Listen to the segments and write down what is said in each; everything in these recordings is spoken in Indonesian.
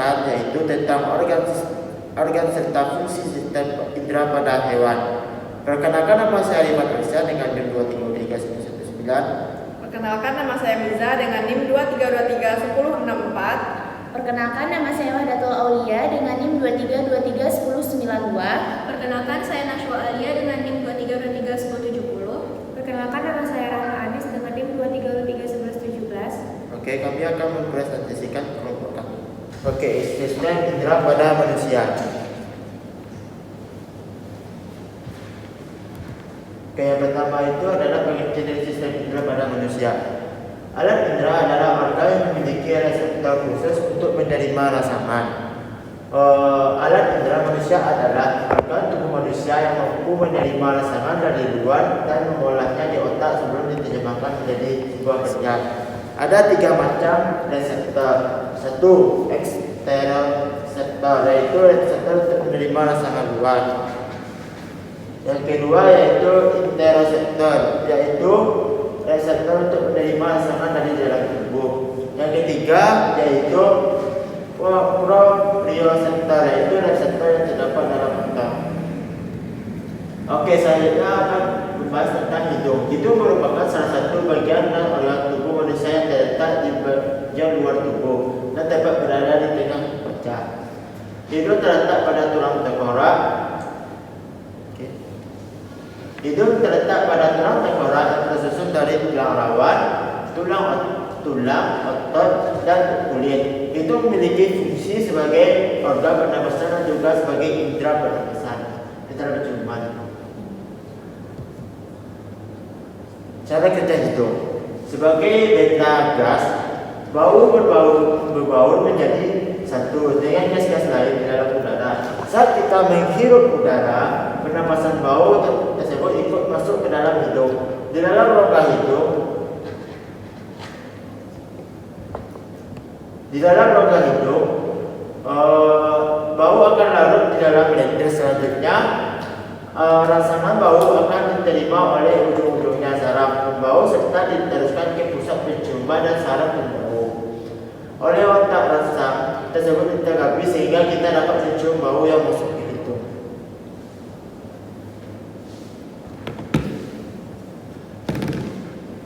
berdasarkan, yaitu tentang organ serta fungsi sistem indera pada hewan. Perkenalkan, nama saya Rifat Arsyad dengan NIM 2323119. Perkenalkan, nama saya Miza dengan NIM 23231064. Perkenalkan, nama saya Wahdatul Aulia dengan NIM 23231092. Perkenalkan, saya Nashwa Alia dengan NIM 23231070. Perkenalkan, nama saya Rahma Anis dengan NIM 23231117. Oke, kami akan mempresentasikan kelompok kami. Oke, sistem indera pada manusia. Oke, yang pertama itu adalah pengertian dari sistem indera pada manusia. Alat indera adalah organ yang memiliki reseptor khusus untuk menerima rangsangan. Alat indera manusia adalah organ tubuh manusia yang mampu menerima rangsangan dari luar dan mengolahnya di otak sebelum diterjemahkan menjadi sebuah kerja. Ada 3 macam reseptor. 1. Eksteroreseptor, yaitu reseptor untuk menerima rangsangan luar. Yang kedua yaitu interoreseptor, yaitu reseptor untuk menerima rangsangan dari dalam tubuh. Yang ketiga yaitu proprioceptor, yaitu reseptor yang terdapat dalam otak. Oke, selanjutnya akan membahas tentang hidung. Hidung merupakan salah satu bagian organ tubuh manusia yang terletak di bagian luar tubuh dan dapat berada di tengah wajah. Hidung terletak pada tulang tengkorak. Hidung terletak pada tulang tengkorak yang tersusun dari tulang rawan, tulang otot, dan kulit. Hidung memiliki fungsi sebagai organ pernapasan dan juga sebagai indera pernapasan, indera penciuman. Cara kerja hidung sebagai beta gas, bau berbaur menjadi satu dengan gas-gas lain di dalam udara. Saat kita menghirup udara, pernapasan bau tersebut ikut masuk ke dalam hidung. Di dalam rongga hidung, bau akan larut di dalam blender. Selanjutnya, rangsangan bau akan diterima oleh ujung-ujungnya saraf pembau serta diteruskan ke pusat penciuman dan saraf pembau. Oleh otak rangsang tersebut ditanggapi sehingga kita dapat mencium bau yang masuk ke hidung.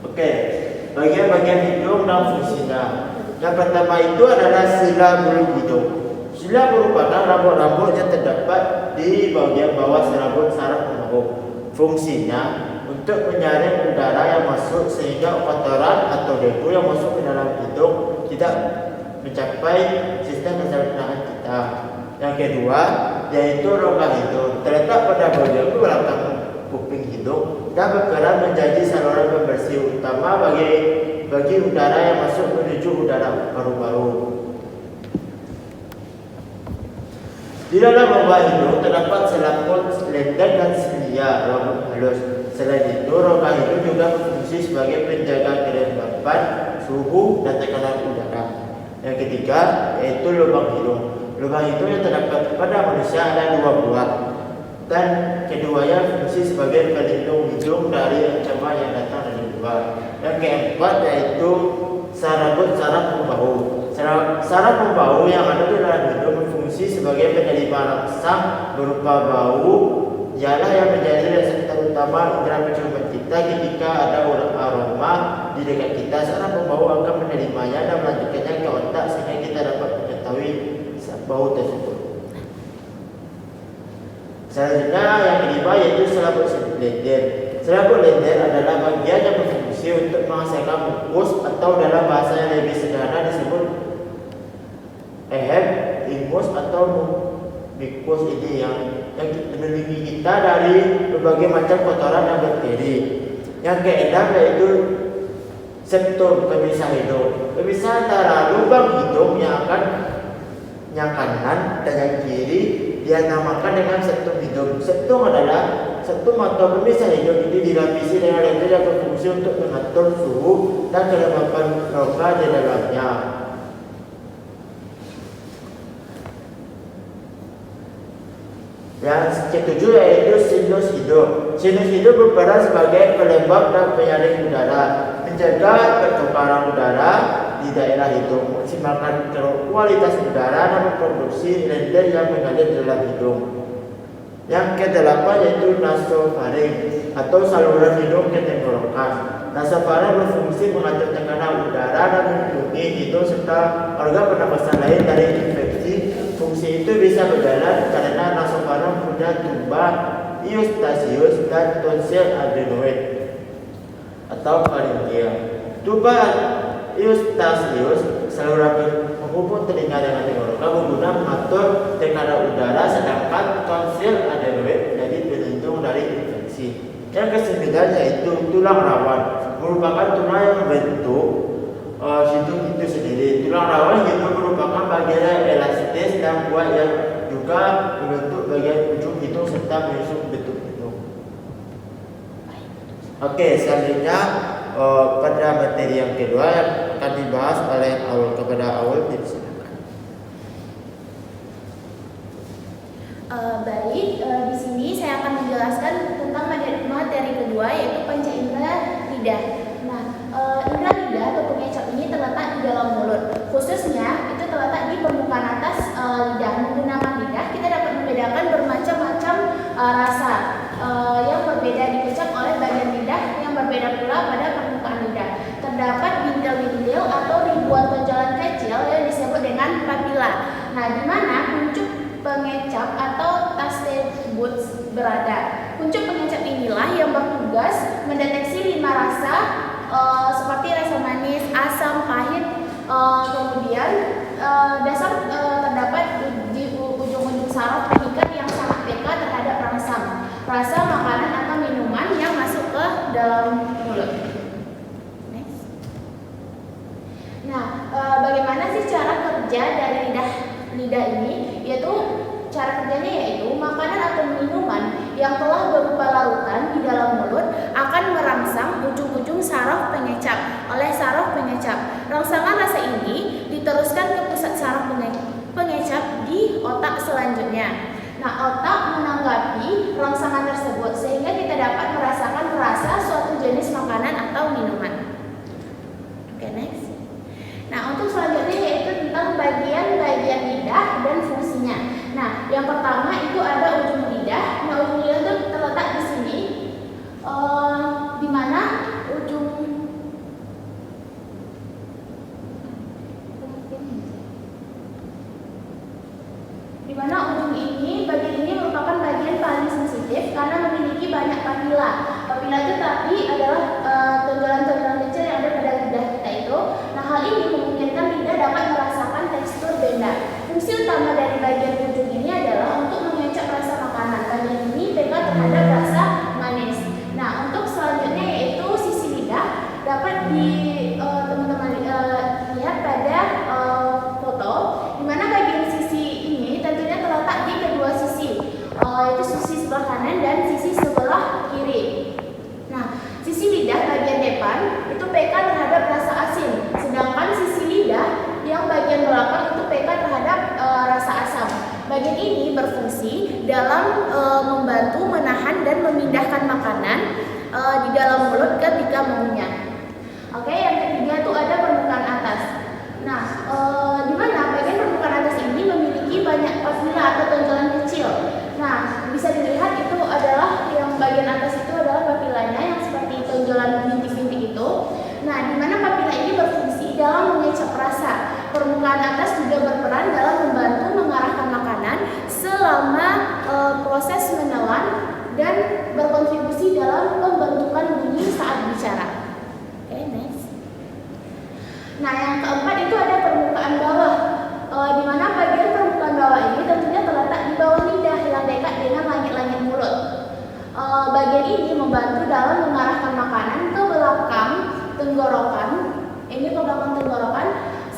Oke, bagian-bagian hidung dan fungsinya. Yang pertama itu adalah sela bulu hidung. Sela merupakan rambut-rambut yang terdapat di bagian bawah serabut saraf pembau. Fungsinya untuk menyaring udara yang masuk sehingga kotoran atau debu yang masuk ke dalam hidung tidak mencapai sistem pencernaan kita. Yang kedua yaitu rongga hidung, terletak pada bagian belakang kuping hidung dan berperan menjadi saluran pembersih utama bagi udara yang masuk menuju udara paru-paru. Di dalam rongga hidung terdapat selaput, lender, dan selia rambut halus. Selain itu, rongga hidung juga berfungsi sebagai penjaga kelembapan, suhu, dan tekanan udara. Yang ketiga yaitu lubang hidung. Lubang hidung yang terdapat pada manusia ada 2 buah, dan keduanya fungsi sebagai pelindung hidung dari ancaman yang datang dari luar. Yang keempat yaitu saraf pembau. Saraf pembau yang ada di dalam hidung berfungsi sebagai penerima rangsang berupa bau, ialah yang menjadi reseptor utama indera penciuman kita. Ketika ada aroma di dekat kita, saraf pembau akan menerimanya dan melanjutkannya ke otak sehingga kita dapat mengetahui bau tersebut. Selanjutnya yang kelima yaitu selaput lender. Selaput lender adalah bagian yang berfungsi untuk menghasilkan mukus atau dalam bahasa yang lebih sederhana disebut imus atau mukus ini yang melindungi kita dari berbagai macam kotoran dan bakteri. Yang keenam yaitu septum, pemisah hidung. Pemisah antara lubang hidung yang kanan dan yang kiri dia namakan dengan septum hidung. Septum atau pemisah hidung ini dilapisi dengan lender yang berfungsi untuk mengatur suhu dan kelembapan rongga di dalamnya. Yang ketujuh yaitu sinus hidung. Sinus hidung berperan sebagai pelembab dan penyaring udara, menjaga pertukaran udara di daerah hidung, maksimalkan kualitas udara dan memproduksi lender yang mengalir dalam hidung. Yang kedelapan yaitu nasofaring atau saluran hidung ke tenggorokan. Nasofaring berfungsi mengatur tekanan udara dan melindungi hidung serta organ pernapasan lain dari infeksi. Fungsi itu bisa berjalan karena nasofaring punya tuba eustasius dan tonsil adenoid atau faringeal. Tuba eustasius saluran menghubung telinga dengan tenggorokan berguna mengatur tekanan udara, sedangkan tonsil adenoid jadi pelindung dari infeksi. Yang kesembilan yaitu tulang rawan, merupakan tulang yang membentuk hidung itu sendiri. Tulang rawan hidung merupakan bagian elastis dan kuat yang juga membentuk bagian ujung hidung serta menyusun bentuk hidung. Oke, selanjutnya pada materi yang kedua yang akan dibahas oleh Aul. Kepada Aul dipersilakan. Baik, di sini saya akan menjelaskan tentang materi kedua yaitu panca indera lidah. Nah, indera lidah atau pengecap ini terletak di dalam mulut. Khususnya itu terletak di permukaan atas lidah. Menggunakan lidah kita dapat membedakan bermacam-macam rasa yang berbeda dikecap oleh bagian lidah yang berbeda pula pada permukaan lidah. Terdapat bintil-bintil atau ribuan tonjolan kecil yang disebut dengan papila. Nah, di mana kuncup pengecap atau taste buds berada. Kuncup pengecap inilah yang bertugas mendeteksi 5 rasa seperti rasa manis, asam, pahit. Kemudian dasar terdapat di ujung-ujung saraf pengikat yang sangat peka terhadap rasa makanan atau minuman yang masuk ke dalam mulut. Next. Nah, bagaimana sih cara kerja dari lidah ini? Yaitu cara kerjanya yaitu makanan atau minuman yang telah berupa larutan di dalam mulut akan merangsang ujung-ujung saraf pengecap oleh saraf pengecap. Rangsangan rasa ini diteruskan ke pusat saraf pengecap di otak selanjutnya. Nah, otak menanggapi rangsangan tersebut sehingga kita dapat merasakan rasa suatu jenis makanan atau minuman. Oke, next. Nah, untuk selanjutnya yaitu tentang bagian-bagian lidah dan fungsinya. Nah, yang pertama itu ada ujung lidah. Nah, ujung lidah itu terletak di sini, di mana ujung ini, bagian ini merupakan bagian paling sensitif karena memiliki banyak papila. Papila itu tadi adalah tonjolan-tonjolan kecil yang ada pada lidah kita itu. Nah, hal ini memungkinkan lidah dapat merasakan tekstur benda. Fungsi utama dari bagian ujung ini adalah untuk mengecap rasa makanan. Bagian ini peka terhadap rasa manis. Nah, untuk selanjutnya yaitu sisi lidah dapat teman-teman lihat pada foto, di mana bagian sisi ini tentunya terletak di kedua sisi, yaitu sisi sebelah kanan dan sisi sebelah kiri. Nah, sisi lidah bagian depan itu peka terhadap rasa asin, sedangkan sisi lidah yang bagian belakang itu peka terhadap rasa asam. Bagian ini berfungsi dalam membantu menahan dan memindahkan makanan di dalam mulut ketika mengunyah. Oke, yang ketiga itu ada permukaan atas. Nah, di mana bagian permukaan atas ini memiliki banyak papila atau tonjolan kecil. Nah, bisa dilihat itu adalah yang bagian atas itu adalah papilanya yang seperti tonjolan bintik-bintik itu. Nah, di mana papila ini berfungsi dalam mengecap rasa. Permukaan atas juga berperan dalam membantu mengarahkan makanan selama proses menelan dan berkontribusi dalam pembentukan bunyi saat bicara. Oke, next. Nah, yang keempat itu ada permukaan bawah, di mana bagian permukaan bawah ini tentunya terletak di bawah lidah yang dekat dengan langit-langit mulut. Bagian ini membantu dalam mengarahkan makanan ke belakang tenggorokan,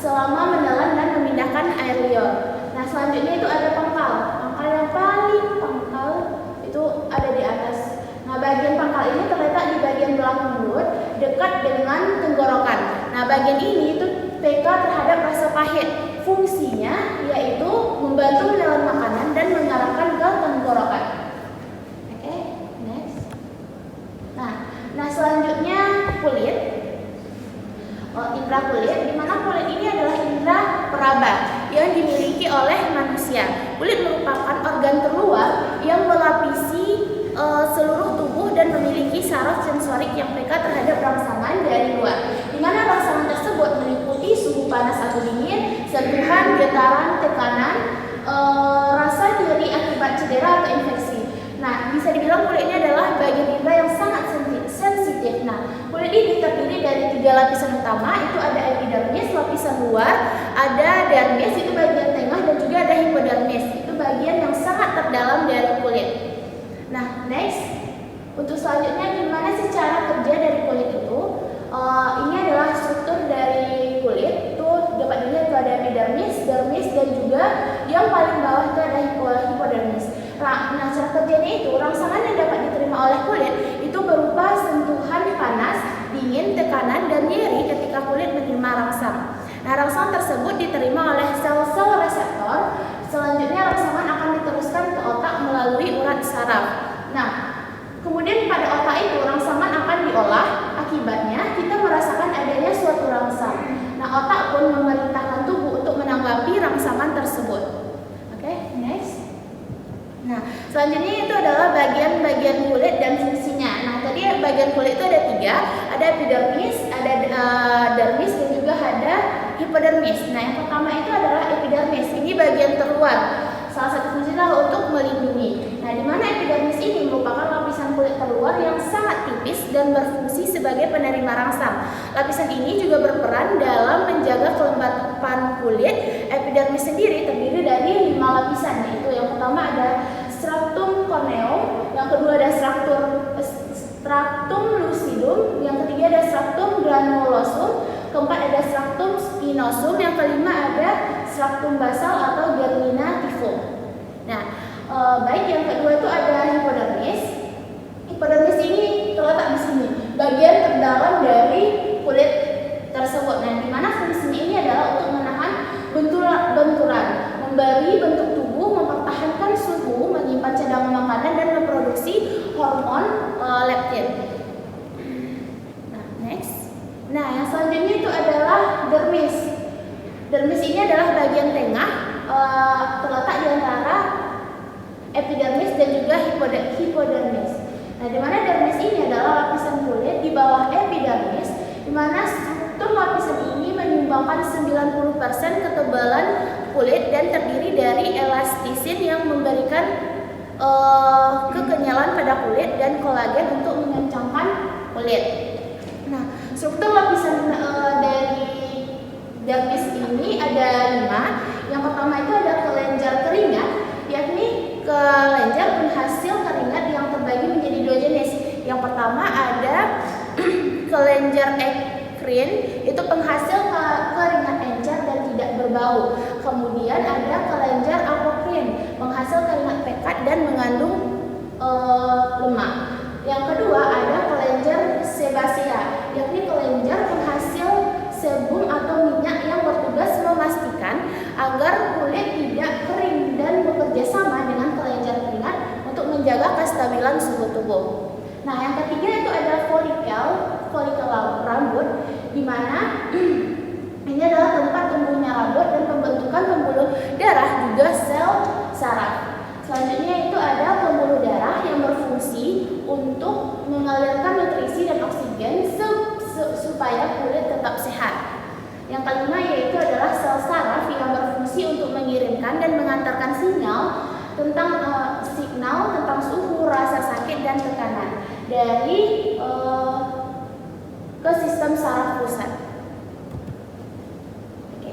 selama menelan dan memindahkan air liur. Nah, selanjutnya itu ada pangkal yang paling pangkal itu ada di atas. Nah, bagian pangkal ini terletak di bagian belakang mulut dekat dengan tenggorokan. Nah, bagian ini itu peka terhadap rasa pahit. Fungsinya yaitu membantu menelan makanan dan mengarahkan ke tenggorokan. Oke, next. Nah selanjutnya kulit. Indra kulit, di mana kulit manusia. Kulit merupakan organ terluar yang melapisi seluruh tubuh dan memiliki saraf sensorik yang peka terhadap rangsangan dari luar, di mana rangsangan tersebut meliputi suhu panas atau dingin, sentuhan, getaran, tekanan, rasa nyeri akibat cedera atau infeksi. Nah, bisa dibilang kulit ini adalah bagian indera yang sangat sensitif. Nah, kulit ini terdiri dari 3 lapisan utama, itu ada epidermis, lapisan luar, ada dermis, itu bagian tengah, dan juga ada hipodermis, itu bagian yang sangat terdalam dari kulit. Nah, next, untuk selanjutnya gimana sih cara kerja dari kulit itu? Ini adalah struktur dari kulit. Itu dapat dilihat itu ada epidermis, dermis, dan juga yang paling bawah itu ada hipodermis. Nah, cara kerjanya itu rangsangan yang dapat diterima oleh kulit itu berupa sentuhan panas, dingin, tekanan, dan nyeri ketika kulit menerima rangsang. Nah, rangsangan tersebut diterima oleh sel-sel reseptor. Selanjutnya rangsangan akan diteruskan ke otak melalui urat saraf. Nah, kemudian pada otak itu rangsangan akan diolah. Akibatnya kita merasakan adanya suatu rangsang. Nah, otak pun memerintahkan tubuh untuk menanggapi rangsangan tersebut. Oke, next. Nah, selanjutnya itu adalah bagian-bagian kulit dan fungsinya. Nah, tadi bagian kulit itu ada 3, ada epidermis, ada dermis, dan juga ada hipodermis. Nah, yang pertama itu adalah epidermis. Ini bagian terluar. Salah satu fungsinya untuk melindungi. Nah, di mana epidermis ini merupakan lapisan kulit terluar yang sangat tipis dan berfungsi sebagai penerima rangsang. Lapisan ini juga berperan dalam menjaga kelembapan kulit. Epidermis sendiri terdiri dari 5 lapisan, yaitu yang pertama ada stratum corneum, yang kedua ada stratum lucidum, yang ketiga ada stratum granulosum, keempat ada stratum spinosum, yang kelima ada stratum basal atau germina tifum. Nah, baik, yang kedua itu ada hipodermis. Hipodermis ini terletak di sini, bagian terdalam dari kulit tersebut. Nah, di mana fungsinya ini adalah untuk menahan benturan, memberi bentuk tubuh, mempertahankan suhu, menyimpan cadangan makanan, dan memproduksi hormon leptin. Nah, next. Nah, yang selanjutnya itu adalah dermis. Dermis ini adalah bagian tengah, terletak di antara epidermis dan juga hipodermis. Nah, di mana dermis ini adalah lapisan kulit di bawah epidermis, di mana struktur lapisan ini menyumbangkan 90% ketebalan kulit dan terdiri dari elastisin yang memberikan kekenyalan pada kulit dan kolagen untuk mengencangkan kulit. Nah, struktur lapisan dari dermis ini ada 5. Yang pertama itu ada kelenjar keringat, yakni kelenjar penghasil keringat yang terbagi menjadi 2 jenis. Yang pertama ada kelenjar ekrin, itu penghasil keringat encer dan tidak berbau. Kemudian ada kelenjar apokrin, penghasil keringat pekat dan mengandung lemak. Yang kedua ada kelenjar sebasea, yakni kelenjar penghasil sebum atau minyak yang bertugas memastikan agar kulit tidak kering dan bekerja sama dengan kelenjar keringat untuk menjaga kestabilan suhu tubuh. Nah, yang ketiga itu ada folikel rambut, di mana ini adalah tempat tumbuhnya rambut dan pembentukan pembuluh darah juga sel saraf. Selanjutnya itu ada pembuluh darah yang berfungsi untuk mengalirkan nutrisi dan oksigen supaya kulit tetap sehat. Yang kelima yaitu adalah sel saraf yang berfungsi untuk mengirimkan dan mengantarkan signal tentang suhu, rasa sakit, dan tekanan dari ke sistem saraf pusat. Oke.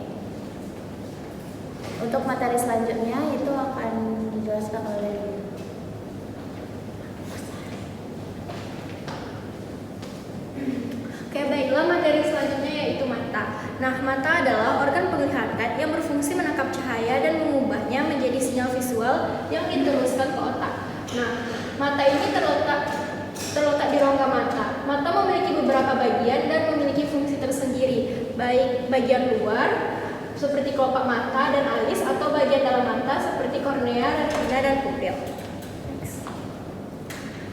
Untuk materi selanjutnya itu akan dijelaskan oleh Oke, baiklah, materi selanjutnya yaitu mata. Nah, mata adalah organ penglihatan yang berfungsi menangkap cahaya dan mengubahnya menjadi sinyal visual yang diteruskan ke otak. Nah, mata ini terletak di rongga mata. Mata memiliki beberapa bagian dan memiliki fungsi tersendiri, baik bagian luar seperti kelopak mata dan alis atau bagian dalam mata seperti kornea, retina, dan pupil.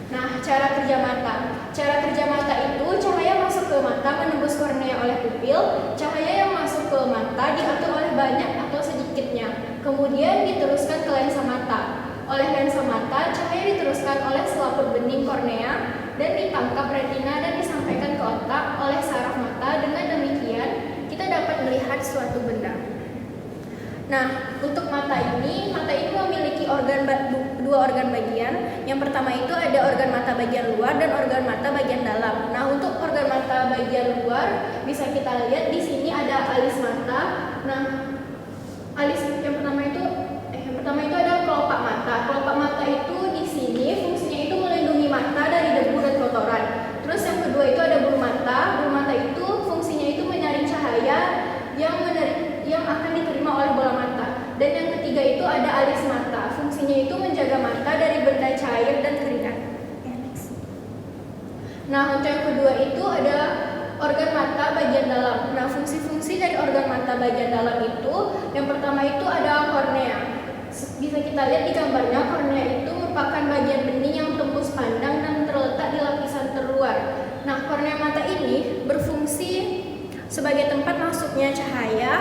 Nah, cara kerja mata. Cara kerja mata itu cahaya masuk ke mata menembus kornea oleh pupil. Cahaya yang masuk ke mata diatur oleh banyak atau sedikitnya kemudian diteruskan ke lensa mata. Oleh lensa mata, cahaya diteruskan oleh selaput bening kornea dan ditangkap retina dan disampaikan ke otak oleh saraf mata. Dengan demikian, kita dapat melihat suatu benda. Nah, untuk mata ini memiliki dua organ bagian. Yang pertama itu ada organ mata bagian luar dan organ mata bagian dalam. Nah, untuk organ mata bagian luar bisa kita lihat di sini ada alis mata. Nah, alis yang pertama itu ada kelopak mata. Kelopak mata itu di sini fungsinya itu melindungi mata dari debu dan kotoran. Terus yang kedua itu ada bulu mata. Bulu mata itu fungsinya itu menyaring cahaya yang akan diterima oleh bola mata. Dan yang ketiga itu ada alis mata. Fungsinya itu menjaga mata dari benda cair dan keringat. Nah, untuk yang kedua itu ada organ mata bagian dalam. Nah, fungsi-fungsi dari organ mata bagian dalam itu yang pertama itu ada kornea. Bisa kita lihat di gambarnya, kornea itu merupakan bagian bening yang tembus pandang dan terletak di lapisan terluar. Nah, kornea mata ini berfungsi sebagai tempat masuknya cahaya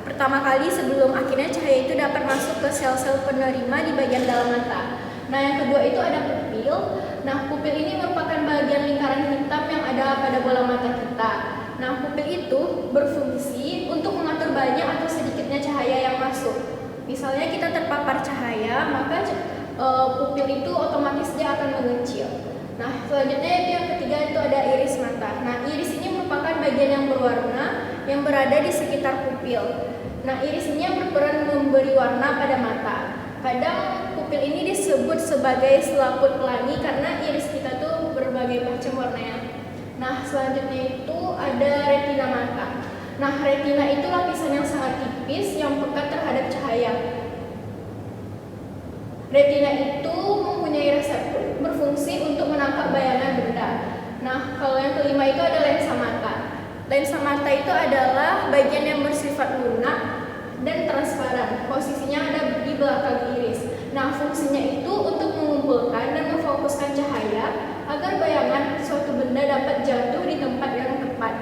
pertama kali sebelum akhirnya cahaya itu dapat masuk ke sel-sel penerima di bagian dalam mata. Nah, yang kedua itu ada pupil. Nah, pupil ini merupakan bagian lingkaran hitam yang ada pada bola mata kita. Nah, pupil itu berfungsi untuk mengatur banyak atau sedikitnya cahaya yang masuk. Misalnya kita terpapar cahaya, maka pupil itu otomatis dia akan mengecil. Nah, selanjutnya itu yang ketiga itu ada iris mata. Nah, iris ini merupakan bagian yang berwarna yang berada di sekitar pupil. Nah, iris ini yang berperan memberi warna pada mata. Kadang pupil ini disebut sebagai selaput pelangi karena iris kita tuh berbagai macam warnanya. Nah, selanjutnya itu ada retina mata. Nah, retina itu lapisan yang sangat tipis yang pekat terhadap cahaya. Retina itu mempunyai reseptor berfungsi untuk menangkap bayangan benda. Nah, kalau yang kelima itu ada lensa mata. Lensa mata itu adalah bagian yang bersifat lunak dan transparan. Posisinya ada di belakang iris. Nah, fungsinya itu untuk mengumpulkan dan memfokuskan cahaya agar bayangan suatu benda dapat jatuh di tempat yang tepat.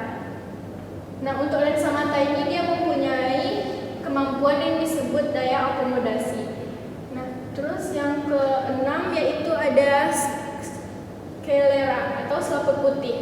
Nah, untuk lensa mata ini dia mempunyai kemampuan yang disebut daya akomodasi. Nah, terus yang keenam yaitu ada sklera atau selaput putih.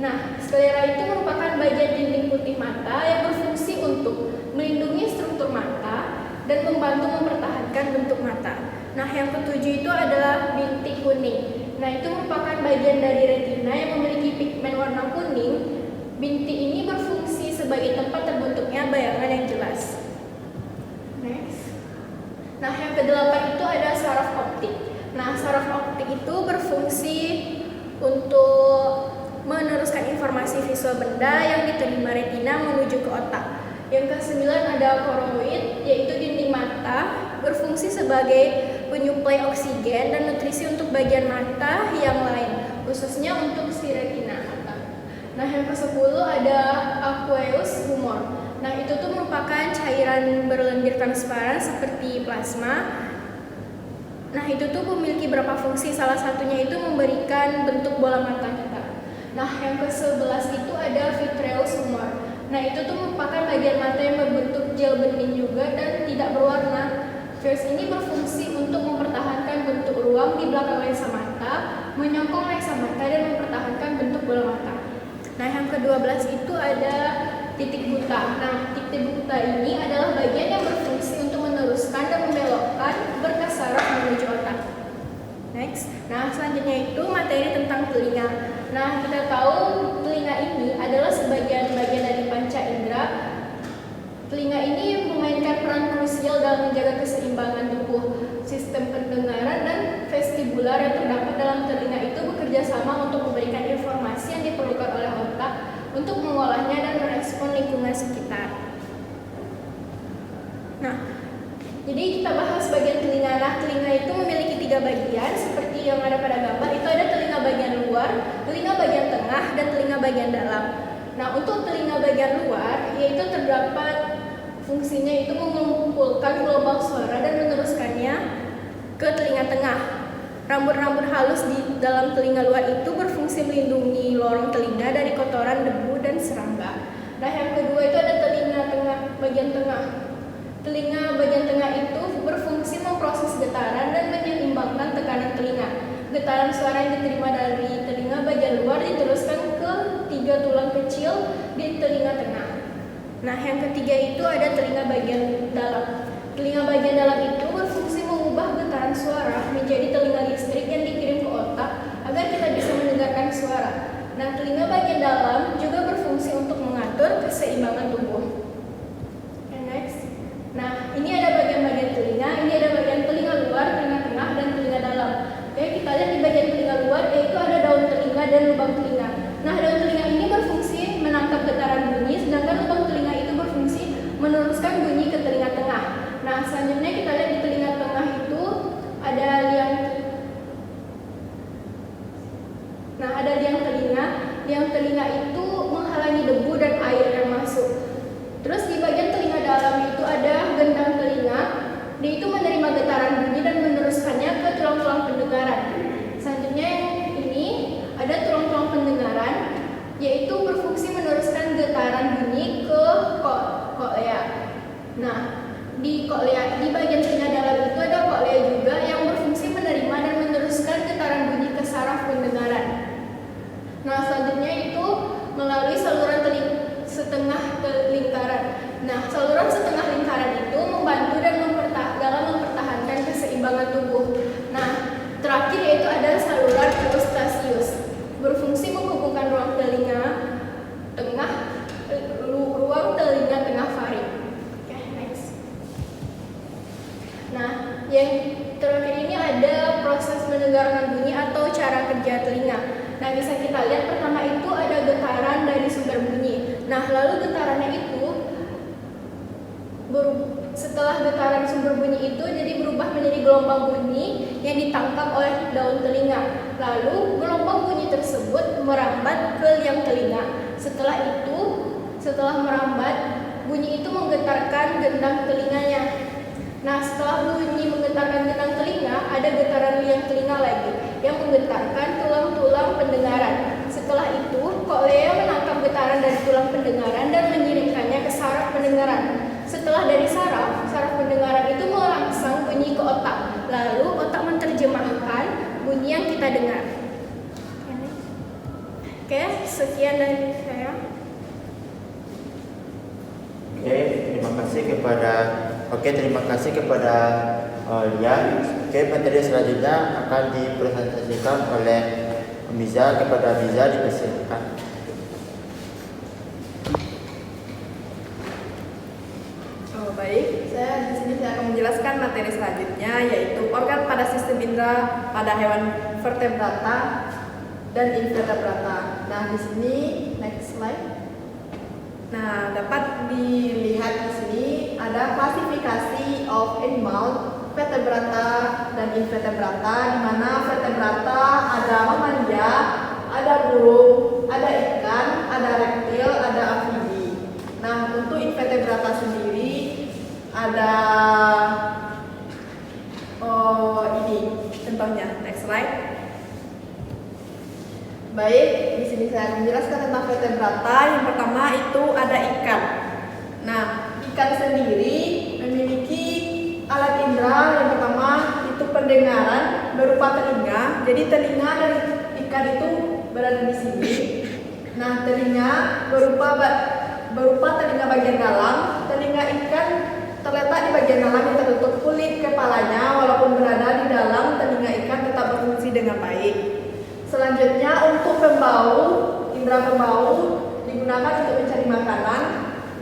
Nah, sklera itu merupakan bagian dinding putih mata yang berfungsi untuk melindungi struktur mata dan membantu mempertahankan bentuk mata. Nah, yang ketujuh itu adalah bintik kuning. Nah, itu merupakan bagian dari retina yang memiliki pigmen warna kuning. Bintik ini berfungsi sebagai tempat terbentuknya bayangan yang jelas. Next. Nah, yang kedelapan itu ada saraf optik. Nah, saraf optik itu berfungsi untuk meneruskan informasi visual benda yang diterima retina menuju ke otak. Yang kesembilan ada koroid, yaitu dinding mata, berfungsi sebagai penyuplai oksigen dan nutrisi untuk bagian mata yang lain, khususnya untuk si retina mata. Nah, yang ke-10 ada aqueous humor. Nah, itu tuh merupakan cairan berlendir transparan seperti plasma. Nah, itu tuh memiliki beberapa fungsi, salah satunya itu memberikan bentuk bola mata kita. Nah, yang ke-11 itu ada vitreous humor. Nah, itu tuh merupakan bagian mata yang berbentuk gel bening juga dan tidak berwarna. Vitreous ini berfungsi untuk mempertahankan bentuk ruang di belakang lensa mata, menyokong lensa mata dan mempertahankan bentuk bola mata. Nah, yang ke-12 itu ada titik buta. Nah, titik buta ini adalah bagian yang berfungsi untuk meneruskan dan membelokkan berkas saraf menuju otak. Next. Nah, selanjutnya itu materi tentang telinga. Nah, kita tahu telinga ini adalah sebagian bagian dari panca indera. Telinga ini memainkan peran krusial dalam menjaga keseimbangan tubuh. Sistem pendengaran dan vestibular yang terdapat dalam telinga itu bekerja sama untuk memberikan informasi yang diperlukan oleh otak untuk mengolahnya dan merespon lingkungan sekitar. Nah, jadi kita bahas bagian telinga. Nah, telinga itu memiliki 3 bagian seperti yang ada pada gambar. Itu ada telinga bagian luar, telinga bagian tengah, dan telinga bagian dalam. Nah, untuk telinga bagian luar, yaitu terdapat fungsinya itu mengumpulkan gelombang suara dan meneruskannya ke telinga tengah. Rambut-rambut halus di dalam telinga luar itu berfungsi melindungi lorong telinga dari kotoran, debu, dan serangga. Nah, yang kedua itu ada telinga tengah, bagian tengah. Telinga bagian tengah itu berfungsi memproses getaran dan menyeimbangkan tekanan telinga. Getaran suara yang diterima dari telinga bagian luar diteruskan ke 3 tulang kecil di telinga tengah. Nah, yang ketiga itu ada telinga bagian dalam. Telinga bagian dalam itu berfungsi mengubah getaran suara menjadi telinga listrik yang dikirim ke otak agar kita bisa mendengarkan suara. Nah, telinga bagian dalam juga berfungsi untuk mengatur keseimbangan tubuh. Nah, ini ada bagian-bagian telinga, ini ada bagian telinga luar, telinga tengah, dan telinga dalam. Oke, kita lihat di bagian telinga luar, yaitu ada daun telinga dan lubang telinga. Nah, daun telinga ini berfungsi menangkap getaran bunyi, sedangkan lubang telinga itu berfungsi meneruskan bunyi ke telinga tengah. Nah, selanjutnya kita lihat di telinga tengah itu ada liang. Nah, ada liang telinga. Liang telinga itu menghalangi debu dan air yang masuk. Terus di bagian telinga dalam itu ada gendang telinga. Dia itu menerima getaran bunyi dan meneruskannya ke tulang-tulang pendengaran. Selanjutnya ini ada tulang-tulang pendengaran, yaitu berfungsi meneruskan getaran bunyi ke koklea. Nah, di koklea, di bagian telinga dalam itu ada koklea juga yang berfungsi menerima dan meneruskan getaran bunyi ke saraf pendengaran. Nah, selanjutnya itu melalui saluran setengah lingkaran. Nah, saluran setengah lingkaran itu membantu dan dalam mempertahankan keseimbangan tubuh. Nah, terakhir yaitu ada saluran eustachius, berfungsi menghubungkan ruang telinga tengah faring. Oke, next. Nah, yang terakhir ini ada proses mendengarkan bunyi atau cara kerja telinga. Nah, bisa kita lihat pertama itu ada getaran dari sumber bunyi. Nah, lalu getarannya itu setelah getaran sumber bunyi itu jadi berubah menjadi gelombang bunyi yang ditangkap oleh daun telinga. Lalu gelombang bunyi tersebut merambat ke liang telinga. Setelah merambat, bunyi itu menggetarkan gendang telinganya. Nah, setelah bunyi menggetarkan gendang telinga, ada getaran liang telinga lagi yang menggetarkan tulang-tulang pendengaran. Setelah itu, koklea menangkap getaran dari tulang pendengaran dan mengirimkannya ke saraf pendengaran. Setelah dari saraf pendengaran itu merangsang bunyi ke otak. Lalu otak menerjemahkan bunyi yang kita dengar. Oke, sekian dari saya. Terima kasih kepada Lia. Materi selanjutnya akan dipresentasikan oleh Miza. Kepada Miza dipersilakan. Baik, saya akan menjelaskan materi selanjutnya, yaitu organ pada sistem indera pada hewan vertebrata dan invertebrata. Nah, di sini next slide. Nah, dapat dilihat di sini ada klasifikasi of animal vertebrata dan invertebrata, di mana vertebrata ada mamalia, ada burung, ada ikan, ada reptil, ada amfibi. Nah, untuk invertebrata sendiri ada ini contohnya, next slide. Baik, di sini saya akan menjelaskan tentang vertebrata. Yang pertama itu ada ikan. Nah, ikan sendiri memiliki alat indera. Yang pertama itu pendengaran berupa telinga. Jadi telinga dari ikan itu berada di sini. Nah, telinga berupa telinga bagian dalam. Telinga ikan terletak di bagian dalam yang tertutup kulit kepalanya. Walaupun berada di dalam, telinga ikan tetap berfungsi dengan baik. Selanjutnya untuk pembau, indera pembau digunakan untuk mencari makanan,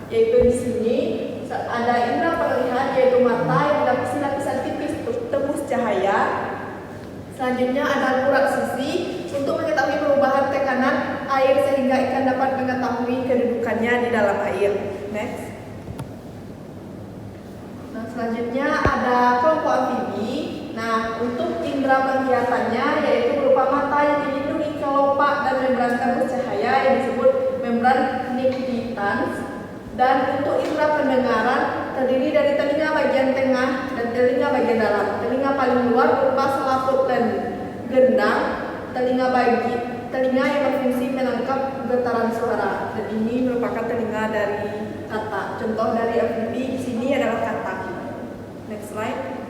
yaitu di sini ada indera penglihatan yaitu mata yang dilapisi lapisan tipis untuk tembus cahaya. Selanjutnya ada urat sisi untuk mengetahui perubahan tekanan air sehingga ikan dapat mengetahui kedudukannya di dalam air. Next. Nah, selanjutnya ada kelompok amfibi. Nah, untuk indera penglihatannya yaitu berupa mata yang dilindungi kelopak dan membran tembus cahaya yang disebut membran nictitans. Dan untuk indera pendengaran terdiri dari telinga bagian tengah dan telinga bagian dalam. Telinga paling luar berupa selaput dan gendang, telinga yang berfungsi menangkap getaran suara. Dan ini merupakan telinga dari kata. Contoh dari amfibi di sini adalah kata. Next slide.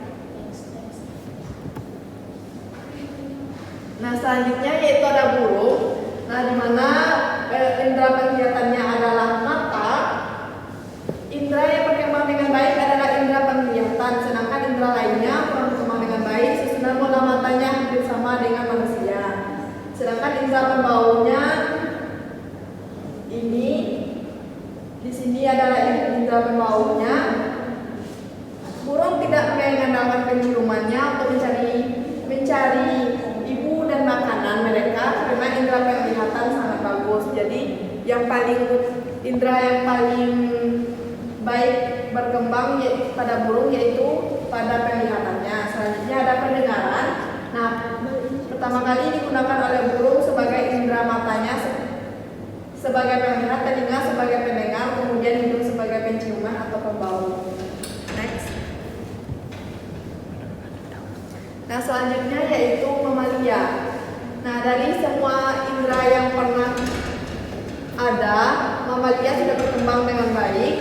Nah, selanjutnya yaitu ada burung. Nah, di mana indera penglihatannya adalah mata. Indera yang berkembang dengan baik adalah indera penglihatan, sedangkan indera lainnya kurang berkembang dengan baik. Susunan pola matanya hampir sama dengan manusia. Sedangkan indera pembaunya ini di sini adalah indera pembaunya. Burung tidak mengandalkan penciumannya untuk mencari ibu dan makanan mereka karena indera penglihatan sangat bagus. Jadi indera yang paling baik berkembang pada burung yaitu pada penglihatannya. Selanjutnya ada pendengaran. Nah, pertama kali digunakan oleh burung sebagai indera matanya sebagai penglihat, telinga sebagai pendengar, kemudian hidung sebagai penciuman atau pembau. Next. Nah, selanjutnya yaitu mamalia. Nah, dari semua indera yang pernah ada, mamalia sudah berkembang dengan baik.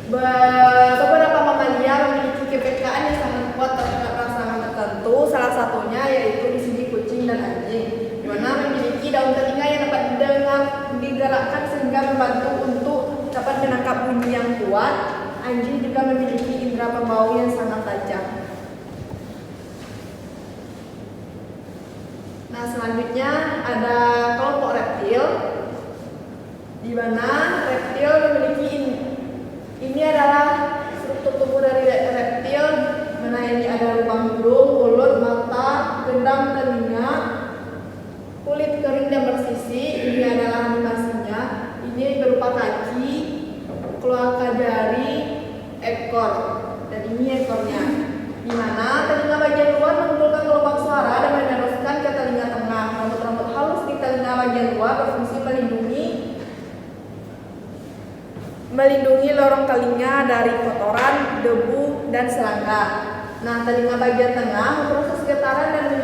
Beberapa mamalia memiliki kepekaan yang sangat kuat terhadap rangsangan tertentu. Salah satunya yaitu di sini kucing dan anjing, di mana memiliki daun telinga yang dapat digerakkan sehingga membantu untuk dapat menangkap bunyi yang kuat. Anjing juga memiliki indera pembau yang sangat tajam. Nah, selanjutnya ada kelompok reptil, di mana reptil memiliki ini adalah struktur tubuh dari reptil, mana ini ada lubang hidung, mulut, mata, gendang telinga, kulit kering dan bersisi. Ini adalah animasinya. Ini berupa kaki, kloaka jari, ekor, dan ini ekornya. Di mana telinga bagian luar mengumpulkan gelombang suara dan meneruskan ke telinga tengah. Rambut-rambut halus di telinga bagian luar berfungsi melindungi lorong telinga dari kotoran, debu, dan serangga. Nah, telinga bagian tengah memproses getaran dan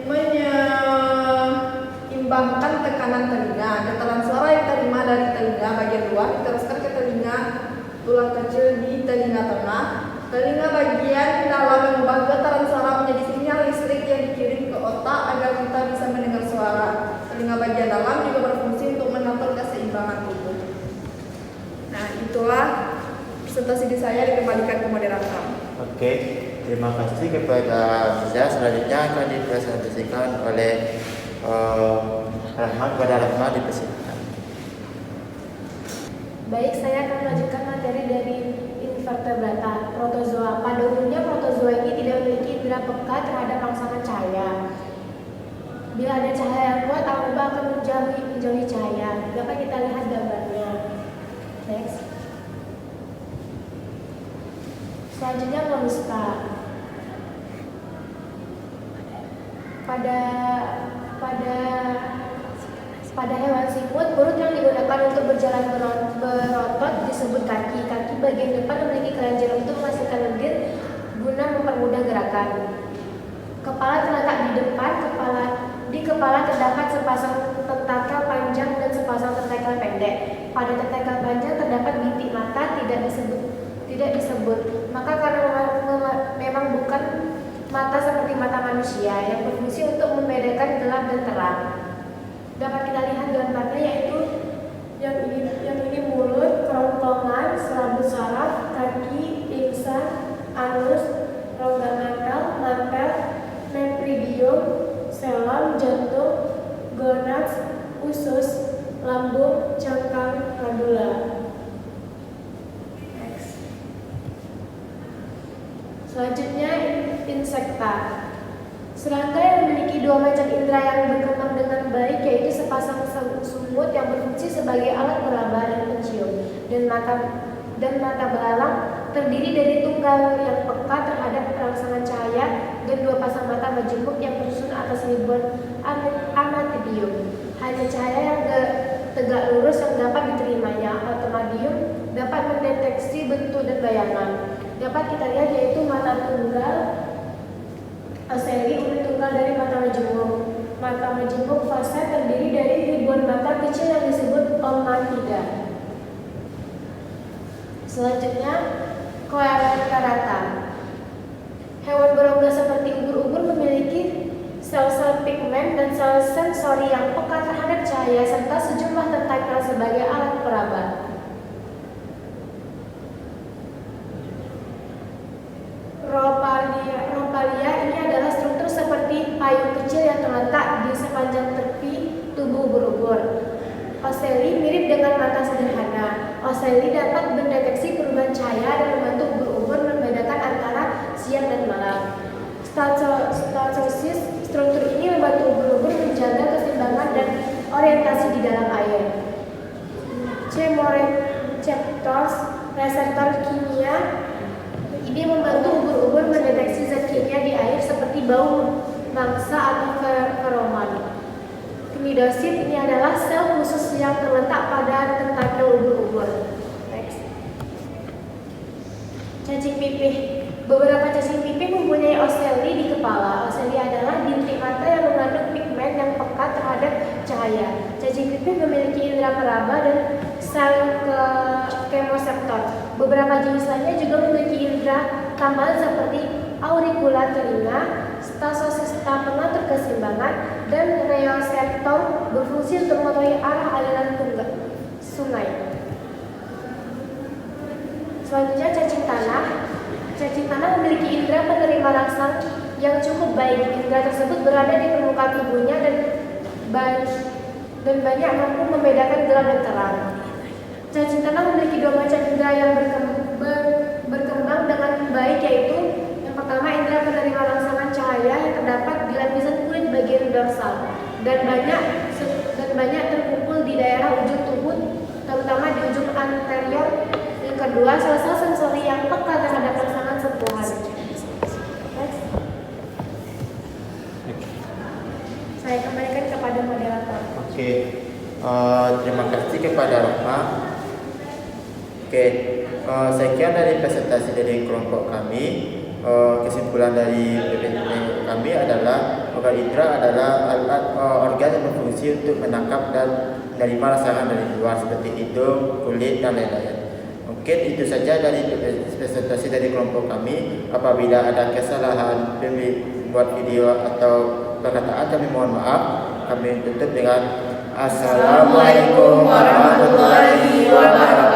menyeimbangkan tekanan telinga. Getaran suara yang diterima dari telinga bagian luar diteruskan ke telinga tulang kecil di telinga tengah. Telinga bagian dalam mengubah getaran suara menjadi sinyal listrik yang dikirim ke otak agar kita bisa mendengar suara. Telinga bagian dalam juga berfungsi untuk mengatur keseimbangan tubuh. Nah, itulah presentasi saya, dikembalikan ke moderator. Oke, terima kasih kepada Miza. Selanjutnya akan dipresentasikan oleh Rahma. Kepada Rahma dipersilakan. Baik, saya akan melanjutkan materi dari invertebrata, protozoa. Pada umumnya protozoa ini tidak memiliki indera peka terhadap rangsangan cahaya. Bila ada cahaya yang kuat, amoeba akan menjauhi cahaya. Dapat kita lihat gambarnya. Next. Selanjutnya moluska. Pada hewan siput, perut yang digunakan untuk berjalan berotot disebut kaki. Kaki bagian depan memiliki kelenjar untuk menghasilkan lendir guna mempermudah gerakan. Kepala terletak di depan. Di kepala terdapat sepasang tentakel panjang dan sepasang tentakel pendek. Pada tentakel panjang terdapat bintik mata, tidak disebut. Maka karena memang bukan mata seperti mata manusia yang berfungsi untuk membedakan gelap dan terang. Dapat kita lihat gambarnya, yaitu yang ini mulut, kerongkongan, selaput saraf, kaki, pingsan, anus, rongga mantel, nephridium, selon, jantung, gonats, usus, lambung, cangkang, radula. Selanjutnya insekta. Serangga yang memiliki dua macam indera yang berkembang dengan baik, yaitu sepasang sumut yang berfungsi sebagai alat meraba dan mencium, dan mata belalang terdiri dari tunggal yang peka terhadap rangsangan cahaya dan dua pasang mata majemuk yang tersusun atas ribuan anatidium. Hanya cahaya yang tegak lurus yang dapat diterimanya. Automadium dapat mendeteksi bentuk dan bayangan. Dapat kita lihat yaitu mata tunggal aseli, unit tunggal dari mata majemuk. Mata majemuk fasa terdiri dari ribuan mata kecil yang disebut omatida. Selanjutnya Coelenterata. Hewan berongga seperti ubur-ubur memiliki sel-sel pigmen dan sel sensori yang peka terhadap cahaya serta sejumlah tentakel sebagai alat peraba. Ropalia ini adalah struktur seperti payung kecil yang terletak di sepanjang tepi tubuh ubur-ubur. Ocelli mirip dengan mata sederhana. Ocelli dapat mendeteksi perubahan cahaya dan membantu ubur-ubur membedakan antara siang dan malam. Statosis, struktur ini membantu ubur-ubur menjaga keseimbangan dan orientasi di dalam air. Chemoreceptors, reseptor kimia, ini membantu ubur-ubur mendeteksi zat kimia di air seperti bau mangsa atau feromon. Cnidosit ini adalah sel khusus yang terletak pada tentakel ubur-ubur. Next. Cacing pipih. Beberapa cacing pipih mempunyai ocelli di kepala. Ocelli adalah bintik mata yang mengandung pigmen yang peka terhadap cahaya. Cacing pipih memiliki indera peraba dan sel chemoseptor. Beberapa jenis lainnya juga memiliki indera tambahan seperti auricula telinga, stasosista pengatur keseimbangan, dan rheoseptor berfungsi untuk mengetahui arah aliran sungai. Selanjutnya cacing tanah. Cacing tanah memiliki indera penerima rangsang yang cukup baik. Indera tersebut berada di permukaan tubuhnya dan banyak mampu membedakan gelap dan terang. Cacing tanah memiliki dua macam indera yang berkembang dengan baik, yaitu yang pertama indera penerima rangsangan cahaya yang terdapat di lapisan kulit bagian dorsal dan banyak terkumpul di daerah ujung tubuh, terutama di ujung anterior. Yang kedua, sel-sel sensori yang peka terhadap rangsangan sentuhan. Saya kembalikan kepada moderator. Oke, terima kasih kepada Rahma. Oke, sekian dari presentasi dari kelompok kami. Kesimpulan dari PPT kami adalah organ indera adalah alat organ yang berfungsi untuk menangkap dan menerima rangsangan dari luar seperti hidung, kulit, dan lain-lain. Mungkin itu saja dari presentasi dari kelompok kami. Apabila ada kesalahan membuat video atau perkataan, kami mohon maaf. Kami tutup dengan Assalamualaikum warahmatullahi wabarakatuh.